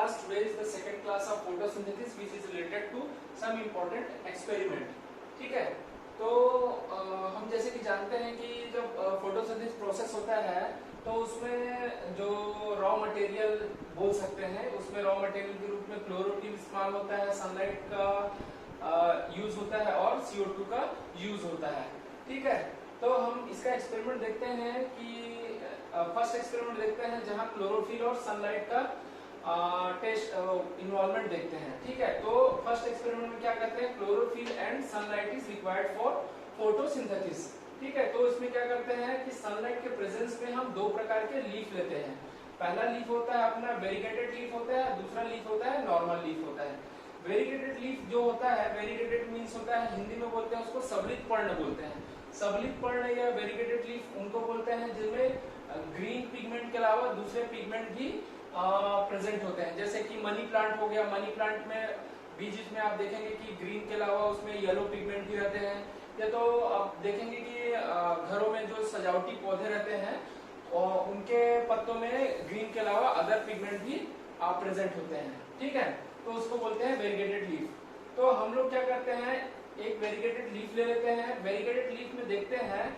class. Today is the second class of photosynthesis which is related to some important experiment. ठीक है, तो हम जैसे कि जानते हैं कि जब फोटोसिंथेसिस प्रोसेस होता है तो उसमें जो रॉ मटेरियल बोल सकते हैं, उसमें रॉ मटेरियल के रूप में क्लोरोफिल इस्तेमाल होता है, सनलाइट का यूज होता है और CO2 का यूज होता है. ठीक है, तो हम इसका एक्सपेरिमेंट देखते हैं कि फर्स्ट एक्सपेरिमेंट देखते हैं जहां क्लोरोफिल और सनलाइट का टेस्ट इन्वॉल्वमेंट देखते हैं. ठीक है, तो फर्स्ट एक्सपेरिमेंट में क्या करते हैं, chlorophyll and sunlight is required for photosynthesis. ठीक है, तो इसमें क्या करते हैं कि सनलाइट के प्रेजेंस में हम दो प्रकार के लीफ लेते हैं. पहला लीफ होता है अपना वेरीगेटेड लीफ होता है, दूसरा लीफ होता है नॉर्मल लीफ होता है. वेरीगेटेड लीफ जो होता है, वेरीगेटेड मीन्स होता है, हिंदी में बोलते हैं उसको सबलित पर्ण बोलते हैं. सबलित पर्ण या वेरीगेटेड लीफ उनको बोलते हैं जिनमें ग्रीन पिगमेंट के अलावा दूसरे पिगमेंट भी प्रेजेंट होते हैं. जैसे कि मनी प्लांट हो गया, मनी प्लांट में बीज में आप देखेंगे कि ग्रीन के अलावा उसमें येलो पिगमेंट भी रहते हैं. या तो आप देखेंगे कि घरों में जो सजावटी पौधे रहते हैं और उनके पत्तों में ग्रीन के अलावा अदर पिगमेंट भी प्रेजेंट होते हैं. ठीक है, तो उसको बोलते हैं वेरीगेटेड लीफ. तो हम लोग क्या करते हैं, एक वेरीगेटेड लीफ ले लेते हैं. वेरीगेटेड लीफ में देखते हैं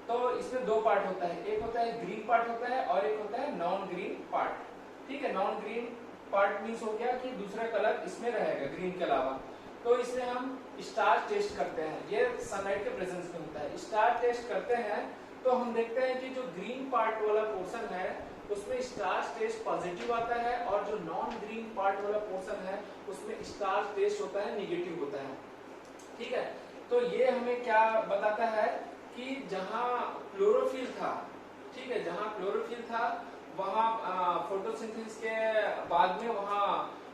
तो इसमें दो पार्ट होता है, एक होता है ग्रीन पार्ट होता है और एक होता है नॉन ग्रीन पार्ट. ठीक है, नॉन ग्रीन पार्ट मीन्स हो गया कि दूसरा कलर इसमें रहेगा ग्रीन के अलावा. तो इसमें हम स्टार टेस्ट करते हैं, ये सनलाइट के प्रेजेंस में होता है. स्टार टेस्ट करते हैं तो हम देखते हैं कि जो ग्रीन पार्ट वाला पोर्शन है उसमें स्टार टेस्ट पॉजिटिव आता है और जो नॉन ग्रीन पार्ट वाला पोर्शन है उसमें स्टार टेस्ट होता है निगेटिव होता है. ठीक है, तो ये हमें क्या बताता है कि जहां क्लोरोफिल था, ठीक है, जहां क्लोरोफिल था वहां फोटोसिंथेसिस के बाद में वहां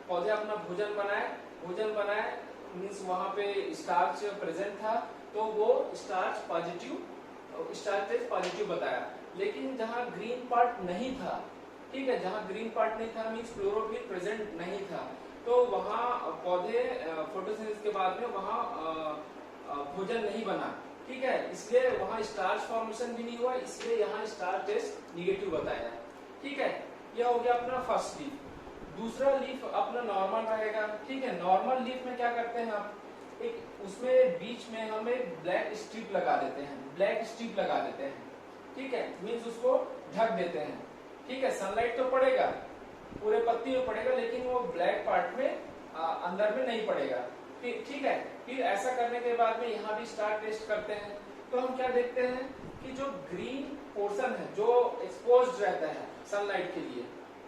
पौधे अपना भोजन बनाए मीन्स वहां पे स्टार्च प्रेजेंट था तो वो स्टार्च टेस्ट पॉजिटिव बताया. लेकिन जहां ग्रीन पार्ट नहीं था, ठीक है, जहां ग्रीन पार्ट नहीं था मीन्स क्लोरोफिल प्रेजेंट नहीं था, तो वहां पौधे फोटोसिंथेसिस के बाद में वहां भोजन नहीं बना. ठीक है, इसलिए वहां स्टार्च फॉर्मेशन भी नहीं हुआ, इसलिए यहाँ स्टार टेस्ट निगेटिव बताया. ठीक है, यह हो गया अपना फर्स्ट लीफ. दूसरा लीफ अपना नॉर्मल रहेगा. ठीक है, नॉर्मल लीफ में क्या करते हैं हम, एक उसमें बीच में हम एक ब्लैक स्ट्रिप लगा देते हैं. ठीक है, मीन्स उसको ढक देते हैं. ठीक है, सनलाइट तो पड़ेगा, पूरे पत्ती में पड़ेगा लेकिन वो ब्लैक पार्ट में अंदर में नहीं पड़ेगा. ठीक है, फिर ऐसा करने के बाद में यहाँ भी स्टार टेस्ट करते हैं. तो हम क्या देखते हैं कि जो ग्रीन पोर्शन है जो एक्सपोज्ड रहता है सनलाइट के लिए,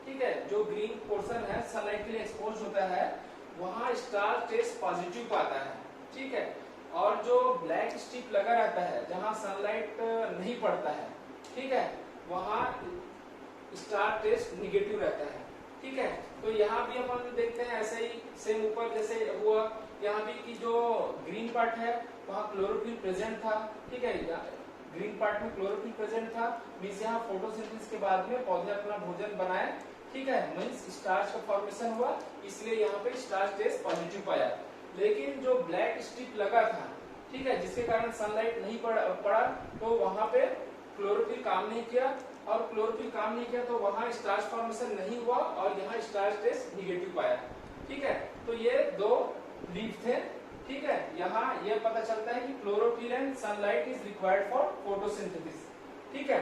ठीक है, जो ग्रीन पोर्शन है सनलाइट के लिए एक्सपोज होता है वहां स्टार टेस्ट पॉजिटिव पाता है. ठीक है, और जो ब्लैक स्ट्रिप लगा रहता है जहां सनलाइट नहीं पड़ता है, ठीक है, वहां स्टार टेस्ट निगेटिव रहता है. ठीक है, तो यहाँ भी अपन देखते हैं ऐसे ही सेम ऊपर जैसे हुआ यहाँ भी कि जो ग्रीन पार्ट है वहाँ क्लोरोफिल प्रेजेंट था. ठीक है, ग्रीन पार्ट में क्लोरोफिल प्रेजेंट था मीन्स यहाँ फोटोसिंथेसिस के बाद में पौधे अपना भोजन बनाए. ठीक है, मीन्स स्टार्च का फॉर्मेशन हुआ, इसलिए यहाँ पे स्टार्च टेस्ट पॉजिटिव पाया. लेकिन जो ब्लैक स्ट्रिप लगा था, ठीक है, जिसके कारण सनलाइट नहीं पड़ा तो वहां पे क्लोरोफिल काम नहीं किया, और क्लोरोफिल काम नहीं किया तो वहां स्टार्च फॉर्मेशन नहीं हुआ और यहाँ स्टार्च टेस्ट निगेटिव पाया. ठीक है, तो ये दो लीफ थे. ठीक है, यहाँ ये पता चलता है कि chlorophyll and sunlight is required for photosynthesis. ठीक है,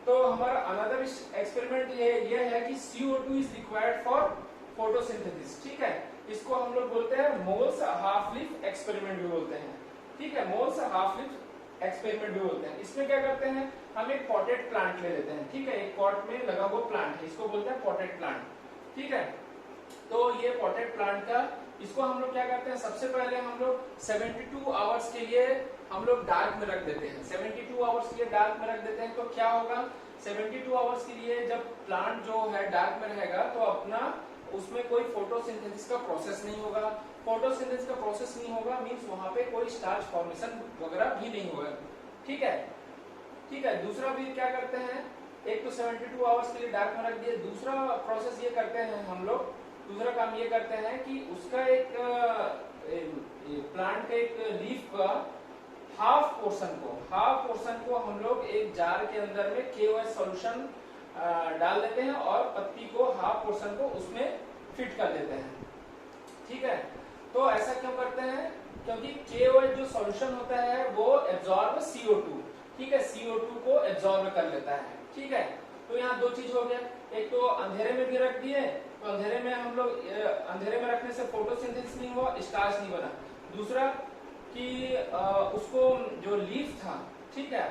तो हमारा अनदर एक्सपेरिमेंट ये है कि CO2 is required for photosynthesis. ठीक है, इसको हम लोग बोलते हैं मोल्स हाफ लीफ एक्सपेरिमेंट भी बोलते हैं. ठीक है, मोल्स हाफ लीफ एक्सपेरिमेंट भी बोलते हैं. इसमें क्या करते हैं, हम एक पॉटेड प्लांट ले लेते हैं. ठीक है, एक पॉट में लगा हुआ प्लांट है, इसको बोलते हैं पॉटेड प्लांट. ठीक है, तो ये पॉटेड प्लांट का इसको हम लोग क्या करते हैं, सबसे पहले हम लोग 72 आवर्स के लिए हम लोग डार्क में रख देते हैं. 72 आवर्स के लिए डार्क में रख देते हैं तो क्या होगा, 72 आवर्स के लिए जब प्लांट जो है डार्क में रहेगा तो अपना उसमें कोई फोटोसिंथेसिस का प्रोसेस नहीं होगा. फोटोसिंथेसिस का प्रोसेस नहीं होगा मींस वहां पे कोई स्टार्च फॉर्मेशन वगैरह भी नहीं होगा. ठीक है, ठीक है, दूसरा भी क्या करते हैं, एक तो 72 आवर्स के लिए डार्क में रख दिए. दूसरा प्रोसेस ये करते हैं हम लोग, दूसरा काम ये करते हैं कि उसका एक प्लांट के एक लीफ का हाफ पोर्शन को हम लोग एक जार के अंदर में KOH सॉल्यूशन डाल देते हैं और पत्ती को हाफ पोर्शन को उसमें फिट कर देते हैं। ठीक है, तो ऐसा क्यों करते हैं? क्योंकि KOH जो सॉल्यूशन होता है वो एब्जॉर्ब CO2, ठीक है, CO2 को एब्जॉर्ब कर लेता है। ठीक है, तो यहाँ दो चीज हो गया, एक तो अंधेरे में भी रख दिए, तो अंधेरे में हम लोग अंधेरे में रखने से फोटोसिंथेसिस नहीं हुआ, स्टार्च नहीं बना। दूसरा कि उसको जो लीफ था, ठीक है,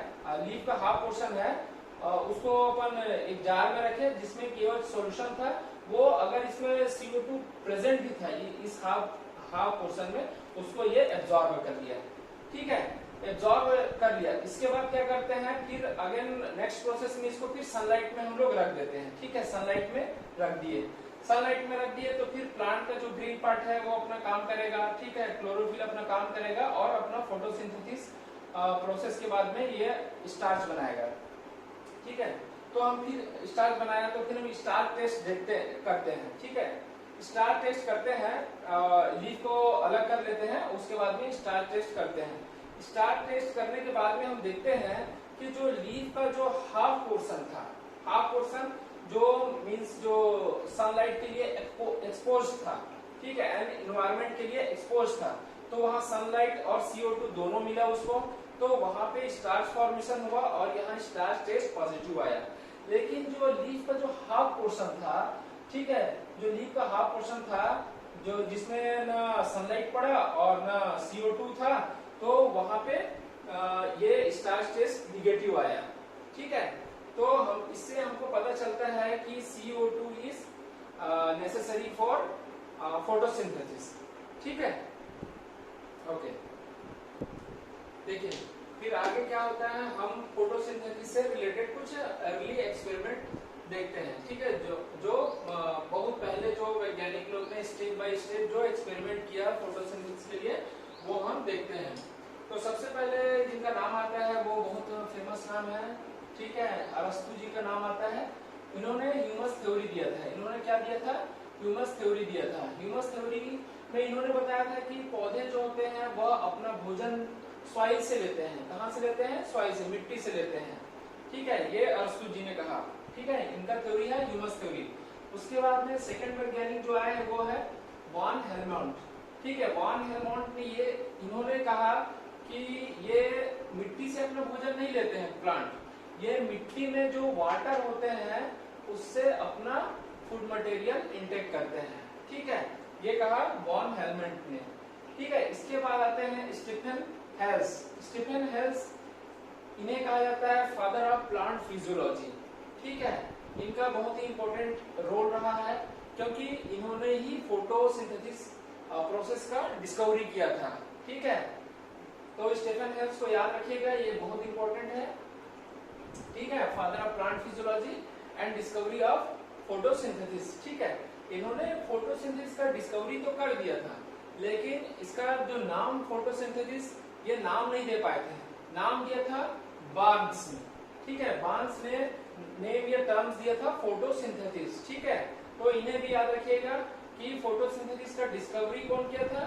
लीफ का हाफ पोर्शन है, उसको अपन एक जार में रखे जिसमें KOH सॉल्यूशन था, वो अगर इसमें CO2 प्रेजेंट भी था इस हाफ पोर्शन में, उसको ये एब्जॉर्ब कर लिया। ठीक है, एब्जॉर्ब कर लिया। इसके बाद क्या करते हैं, फिर अगेन नेक्स्ट प्रोसेस में इसको फिर सनलाइट में हम लोग रख देते हैं। ठीक है, सनलाइट में रख दिए, सनलाइट में रख दिए तो फिर प्लांट का जो ग्रीन पार्ट है वो अपना काम करेगा। ठीक है, क्लोरोफिल अपना काम करेगा और अपना फोटोसिंथेसिस प्रोसेस के बाद में ये स्टार्च बनाएगा। ठीक है, तो हम फिर स्टार्च बनाया तो फिर हम स्टार्च टेस्ट करते हैं। ठीक है, स्टार्च टेस्ट करते हैं, लीफ को अलग कर लेते हैं, उसके बाद में स्टार्च टेस्ट करते हैं। स्टार्च टेस्ट करने के बाद में हम देखते हैं कि जो लीफ का जो हाफ पोर्शन था, हाफ पोर्शन जो मींस जो सनलाइट के लिए एक्सपोज था, ठीक है, एंड एनवायरनमेंट के लिए एक्सपोज था, तो वहां सनलाइट और CO2 दोनों मिला उसको, तो वहां पे स्टार्च फॉर्मेशन हुआ और यहाँ स्टार्च टेस्ट पॉजिटिव आया। लेकिन जो लीफ का जो हाफ पोर्शन था, ठीक है, जो लीफ का हाफ पोर्शन था जो जिसमें ना सनलाइट पड़ा और ना CO2 था, तो वहां पे ये स्टार्च टेस्ट निगेटिव आया। ठीक है, तो हम इससे हमको पता चलता है कि CO2 is necessary for photosynthesis. ठीक है, ओके, देखिए फिर आगे क्या होता है, हम फोटोसिंथेसिस से रिलेटेड कुछ अर्ली एक्सपेरिमेंट देखते हैं। ठीक है, जो बहुत पहले जो वैज्ञानिक लोग ने स्टेप बाय स्टेप जो एक्सपेरिमेंट किया फोटोसिंथेसिस के लिए, वो हम देखते हैं। तो सबसे पहले जिनका नाम आता है वो बहुत फेमस नाम है, ठीक है, अरस्तु जी का नाम आता है। इन्होंने ह्यूमस थ्योरी दिया था। इन्होंने क्या दिया था? ह्यूमस थ्योरी दिया था। ह्यूमस थ्योरी में इन्होंने बताया था कि पौधे जो होते हैं वह अपना भोजन सॉइल से लेते हैं। कहाँ से लेते हैं? सॉइल से, मिट्टी से लेते हैं। ठीक है, ये अरस्तु जी ने कहा। ठीक है, इनका थ्योरी है ह्यूमस थ्योरी। उसके बाद में सेकंड वैज्ञानिक जो आए वो है वॉन हेलमोंट। ठीक है, वॉन हेलमोंट ने इन्होंने कहा कि ये मिट्टी से अपना भोजन नहीं लेते हैं प्लांट, ये मिट्टी में जो वाटर होते हैं उससे अपना फूड मटेरियल इंटेक करते हैं। ठीक है, ये कहा वॉन हेलमोंट ने। ठीक है, इसके बाद आते हैं स्टीफन हेल्स। स्टीफन हेल्स, इन्हें कहा जाता है फादर ऑफ प्लांट फिजियोलॉजी। ठीक है, इनका बहुत ही इंपॉर्टेंट रोल रहा है क्योंकि इन्होंने ही फोटोसिंथेसिस प्रोसेस का डिस्कवरी किया था। ठीक है, तो स्टीफन हेल्स को याद रखिएगा, ये बहुत इंपॉर्टेंट है। ठीक है, father of plant physiology and discovery of photosynthesis. ठीक है, इन्होंने फोटोसिंथेसिस का डिस्कवरी तो कर दिया था, लेकिन इसका जो नाम फोटोसिंथेसिस, ये नाम नहीं दे पाए थे। नाम दिया था बार्न्स ने। ठीक है, बार्न्स ने नेम या टर्म्स दिया था फोटोसिंथेसिस। ठीक है, तो इन्हें भी याद रखिएगा कि फोटोसिंथेसिस का डिस्कवरी कौन किया था?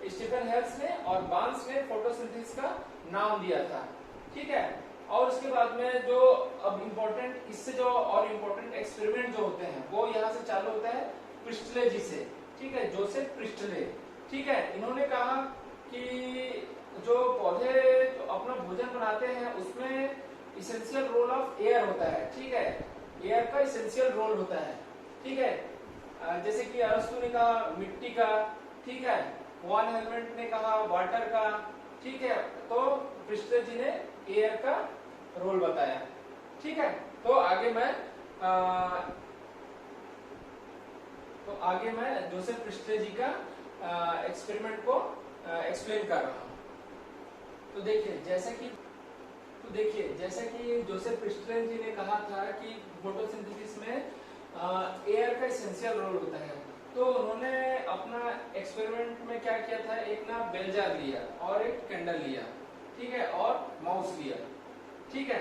स्टीफन हेल्स ने, और बार्न्स ने फोटोसिंथेसिस का नाम दिया था। ठीक है, और उसके बाद में जो अब इम्पोर्टेंट, इससे जो और इम्पोर्टेंट एक्सपेरिमेंट जो होते हैं वो यहाँ से चालू होता है प्रिस्टले जी से। ठीक है, जोसेफ प्रिस्टले। ठीक है, इन्होंने कहा कि जो पौधे जो अपना भोजन बनाते हैं उसमें इसेंशियल रोल ऑफ एयर होता है। ठीक है, एयर का इसेंशियल रोल होता है। ठीक है, जैसे कि अरस्तु ने कहा मिट्टी का। ठीक है, वॉन हेलमोंट ने कहा वाटर का। ठीक है, तो प्रिस्टले जी ने एयर का रोल बताया। ठीक है, तो आगे मैं जोसेफ प्रिस्टले जी का एक्सपेरिमेंट को एक्सप्लेन कर रहा हूँ। तो देखिए जैसा कि जोसेफ प्रिस्टले जी ने कहा था कि फोटोसिंथेसिस में एयर का एसेंशियल रोल होता है, तो उन्होंने अपना एक्सपेरिमेंट में क्या किया था, एक ना बेल जार लिया और एक कैंडल लिया। ठीक है, और माउस लिया। ठीक है,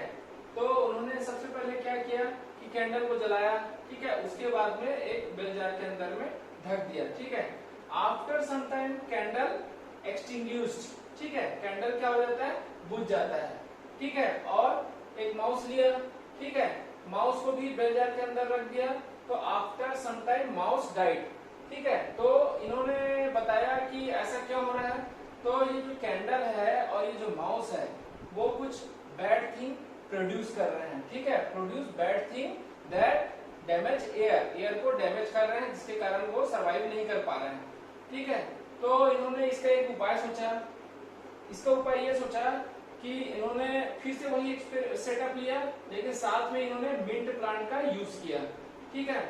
तो उन्होंने सबसे पहले क्या किया कि कैंडल को जलाया। ठीक है, उसके बाद में एक बेल जार के अंदर में ढक दिया। ठीक है, after some time candle extinguished. ठीक है, कैंडल क्या हो जाता है? बुझ जाता है। ठीक है, और एक माउस लिया। ठीक है, माउस को भी बेल जार के अंदर रख दिया, तो after some time mouse died. ठीक है, तो इन्होंने बताया कि ऐसा क्यों हो रहा है। तो ये जो कैंडल है और ये जो माउस है वो कुछ बैड थिंग प्रोड्यूस कर रहे हैं। ठीक है, produce bad thing that damage air को डैमेज कर रहे हैं, जिसके कारण वो सरवाइव नहीं कर पा रहे हैं। ठीक है, तो इन्होंने इसका एक उपाय सोचा। इसका उपाय ये सोचा कि इन्होंने फिर से वही सेटअप लिया, लेकिन साथ में इन्होंने मिंट प्लांट का यूज किया। ठीक है,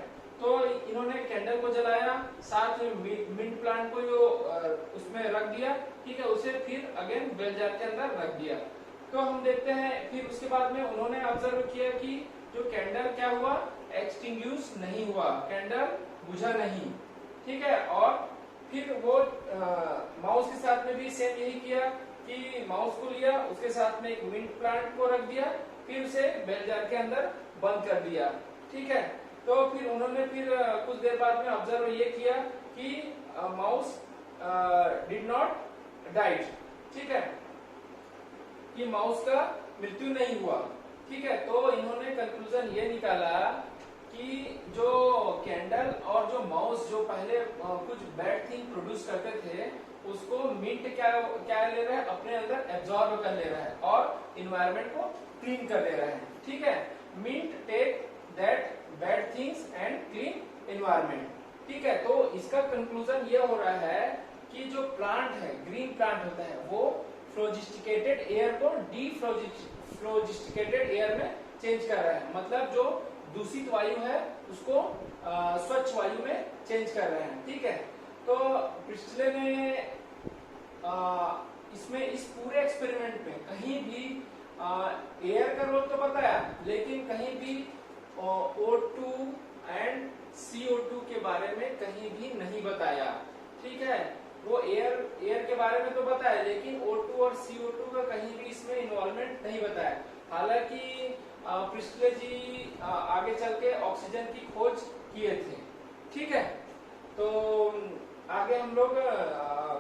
तो इन्होंने कैंडल को जलाया, साथ में मिंट प्लांट को उसमें रख दिया। ठीक है, उसे फिर अगेन बेल जार के अंदर रख दिया। तो हम देखते हैं फिर उसके बाद में उन्होंने ऑब्जर्व किया कि जो कैंडल क्या हुआ, एक्सटिंग्यूश नहीं हुआ, कैंडल बुझा नहीं। ठीक है, और फिर वो माउस के साथ में भी सेम यही किया कि माउस को लिया, उसके साथ में एक मिंट प्लांट को रख दिया, फिर उसे बेल जार के अंदर बंद कर दिया। ठीक है, तो फिर उन्होंने फिर कुछ देर बाद में ऑब्जर्व ये किया कि माउस डिड नॉट डाइड। ठीक है, कि माउस का मृत्यु नहीं हुआ। ठीक है, तो इन्होंने कंक्लूजन ये निकाला कि जो कैंडल और जो माउस जो पहले कुछ बैड थिंग प्रोड्यूस करते थे, उसको मिंट क्या ले रहा है, अपने अंदर एब्जॉर्ब कर ले रहा है और इन्वायरमेंट को क्लीन कर ले रहा है। ठीक है, mint take that bad things and clean environment. ठीक है, तो इसका कंक्लूजन ये हो रहा है कि जो प्लांट है, ग्रीन प्लांट होता है, वो फ्लोजिस्टिकेटेड एयर को फ्लोजिस्टिकेटेड एयर में चेंज कर रहा है। मतलब जो दूषित वायु है उसको स्वच्छ वायु में चेंज कर रहे हैं। ठीक है, तो प्रिस्टले ने इसमें इस पूरे एक्सपेरिमेंट में कहीं भी एयर का रोल तो बताया, लेकिन कहीं भी O2 एंड CO2 के बारे में कहीं भी नहीं बताया। ठीक है, वो एयर के बारे में तो बताया, लेकिन O2 और CO2 का कहीं भी इसमें इन्वॉल्वमेंट नहीं बताया। हालांकि प्रिस्टले जी आगे चल के ऑक्सीजन की खोज किए थे। ठीक है, तो आगे हम लोग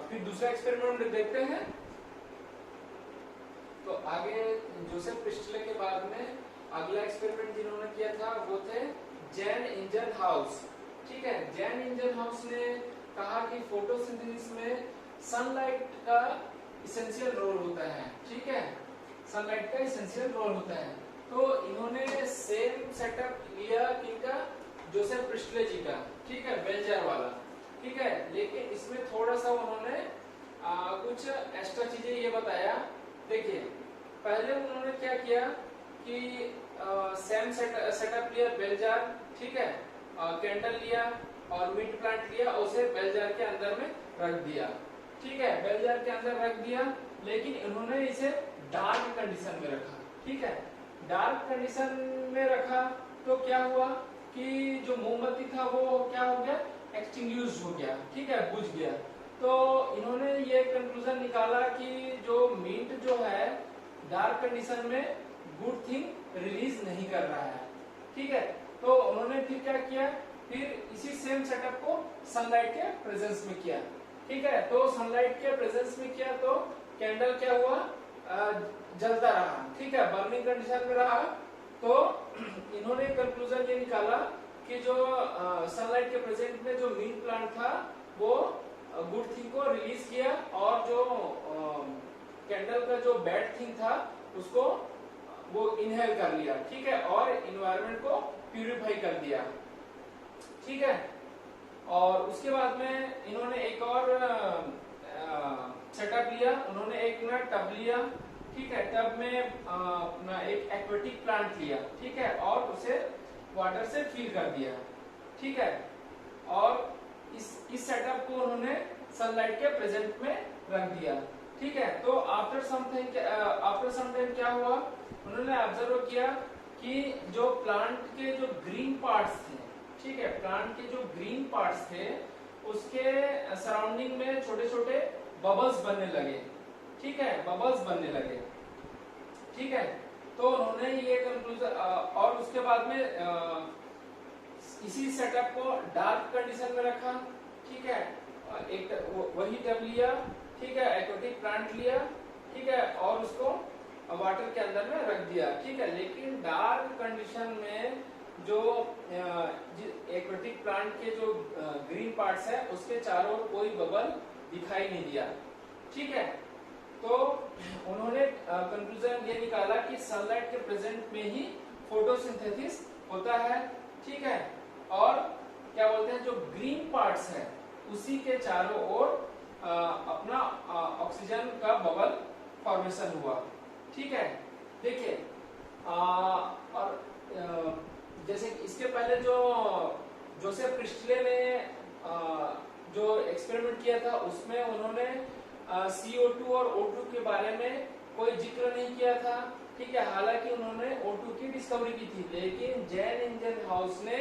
फिर दूसरा एक्सपेरिमेंट देखते हैं। तो आगे जोसेफ प्रिस्टले के बाद में अगला एक्सपेरिमेंट जिन्होंने किया था वो थे जैन इंजन हाउस। ठीक है, जैन इंजन हाउस ने कहा कि फोटोसिंथेसिस में सनलाइट का इसेंशियल रोल होता है। ठीक है, सनलाइट का इसेंशियल रोल होता है। तो इन्होंने सेम सेटअप लिया किनका, जोसेफ प्रिस्टले जी का। ठीक है, बेल जार वाला। ठीक है, लेकिन इसमें थोड़ा सा उन्होंने कुछ एक्स्ट्रा चीजें ये बताया। देखिए, पहले उन्होंने क्या किया कि सेम सेटअप लिया, बेल जार। ठीक है, कैंडल लिया और मिंट प्लांट लिया, उसे बेल जार के अंदर में रख दिया। ठीक है, बेल जार के अंदर रख दिया, लेकिन इन्होंने इसे डार्क कंडीशन में रखा। ठीक है, डार्क कंडीशन में रखा तो क्या हुआ कि जो मोमबत्ती था वो क्या हो गया, एक्सटिंग्यूश हो गया। ठीक है, बुझ गया। तो इन्होंने ये कंक्लूजन निकाला कि जो मिंट जो है डार्क कंडीशन में गुड थिंग रिलीज नहीं कर रहा है। ठीक है, तो उन्होंने फिर क्या किया, फिर इसी सेम सेटअप को सनलाइट के प्रेजेंस में किया। ठीक है, तो सनलाइट के प्रेजेंस में किया तो कैंडल क्या हुआ, जलता रहा। ठीक है, बर्निंग कंडीशन में रहा। तो इन्होंने कंक्लूजन ये निकाला कि जो सनलाइट के प्रेजेंट में जो मिंट प्लांट था वो गुड थिंग को रिलीज किया, और जो कैंडल का जो बैड थिंग था उसको वो इनहेल कर लिया। ठीक है, और इन्वायरमेंट को प्यूरिफाई कर दिया। ठीक है, और उसके बाद में इन्होंने एक और सेटअप लिया। उन्होंने एक ना टब लिया। ठीक है, टब में एक एक्वेटिक प्लांट लिया। ठीक है, और उसे वाटर से फिल कर दिया। ठीक है, और इस सेटअप को उन्होंने सनलाइट के प्रेजेंट में रख दिया। ठीक है, तो आफ्टर सम टाइम क्या हुआ, उन्होंने ऑब्जर्व किया कि जो प्लांट के जो ग्रीन पार्ट्स थे, ठीक है, प्लांट के जो ग्रीन पार्ट्स थे उसके सराउंडिंग में छोटे छोटे बबल्स बनने लगे। ठीक है, बबल्स बनने लगे। ठीक है, तो उन्होंने ये कंक्लूजन, और उसके बाद में इसी सेटअप को डार्क कंडीशन में रखा। ठीक है, एक वही टब लिया। ठीक है, एक्वेटिक प्लांट लिया। ठीक है, और उसको वाटर के अंदर में रख दिया। ठीक है, लेकिन डार्क कंडीशन में जो एक्वेटिक प्लांट के जो ग्रीन पार्ट्स है उसके चारों ओर कोई बबल दिखाई नहीं दिया। ठीक है, तो उन्होंने कंक्लूजन ये निकाला कि सनलाइट के प्रेजेंट में ही फोटोसिंथेसिस होता है। ठीक है, और क्या बोलते हैं जो ग्रीन पार्ट्स है उसी के चारों ओर अपना ऑक्सीजन का बबल फॉर्मेशन हुआ। ठीक है, देखिए और जैसे इसके पहले जो जोसेफ प्रिस्टले ने जो एक्सपेरिमेंट किया था उसमें उन्होंने CO2 और O2 के बारे में कोई जिक्र नहीं किया था। ठीक है, हालांकि उन्होंने O2 की डिस्कवरी की थी, लेकिन जैन इंजनहाउस ने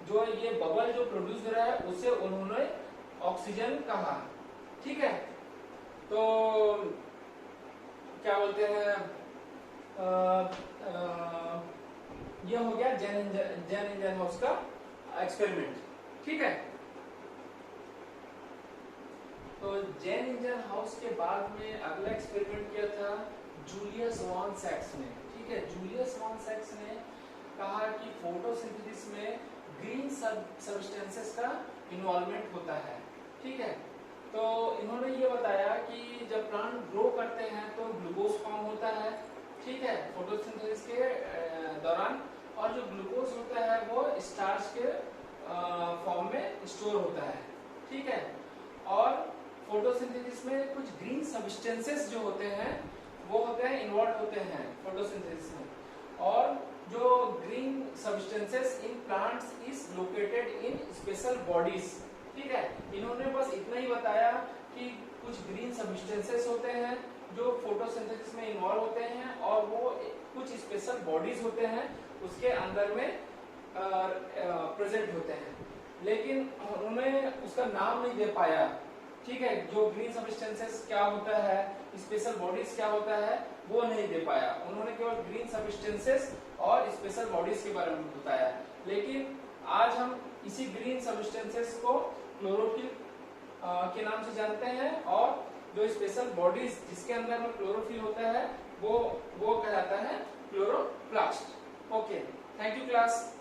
जो ये बबल जो प्रोड्यूस हो रहा है उसे उन्होंने ऑक्सीजन कहा। ठीक है, तो क्या बोलते हैं यह हो गया जैन इंजनहाउस का एक्सपेरिमेंट। ठीक है, तो जैन इंजनहाउस के बाद में अगला एक्सपेरिमेंट किया था जूलियस वॉन सैक्स ने। ठीक है, जूलियस वॉन सैक्स ने कहा कि फोटोसिंथेसिस में ग्रीन सब्सटेंसेस का इन्वॉल्वमेंट होता है। ठीक है, तो इन्होंने ये बताया कि जब प्लांट ग्रो करते हैं तो ग्लूकोज फॉर्म होता है। ठीक है, फोटोसिंथेसिस के दौरान, और जो ग्लूकोज होता है वो स्टार्च के फॉर्म में स्टोर होता है। ठीक है, और फोटोसिंथेसिस में कुछ ग्रीन सब्सटेंसेस जो होते हैं वो होते हैं इन्वॉल्व होते हैं फोटोसिंथेसिस में, और जो green substances in plants is located in special bodies. ठीक है, इन्होंने बस इतना ही बताया कि कुछ ग्रीन सब्सटेंसेस होते हैं जो फोटोसिंथेसिस में इन्वॉल्व होते हैं और वो कुछ स्पेशल बॉडीज होते हैं उसके अंदर में प्रेजेंट होते हैं, लेकिन उन्होंने उसका नाम नहीं दे पाया। ठीक है, जो ग्रीन सब्सटेंसेस क्या होता है, स्पेशल बॉडीज क्या होता है, वो नहीं दे पाया। उन्होंने केवल ग्रीन सब्सटेंसेस और स्पेशल बॉडीज के बारे में बताया। लेकिन आज हम इसी ग्रीन सब्सटेंसेस को क्लोरोफिल के नाम से जानते हैं, और जो स्पेशल बॉडीज जिसके अंदर में क्लोरोफिल होता है वो कहलाता है chloroplast. Okay, thank you class.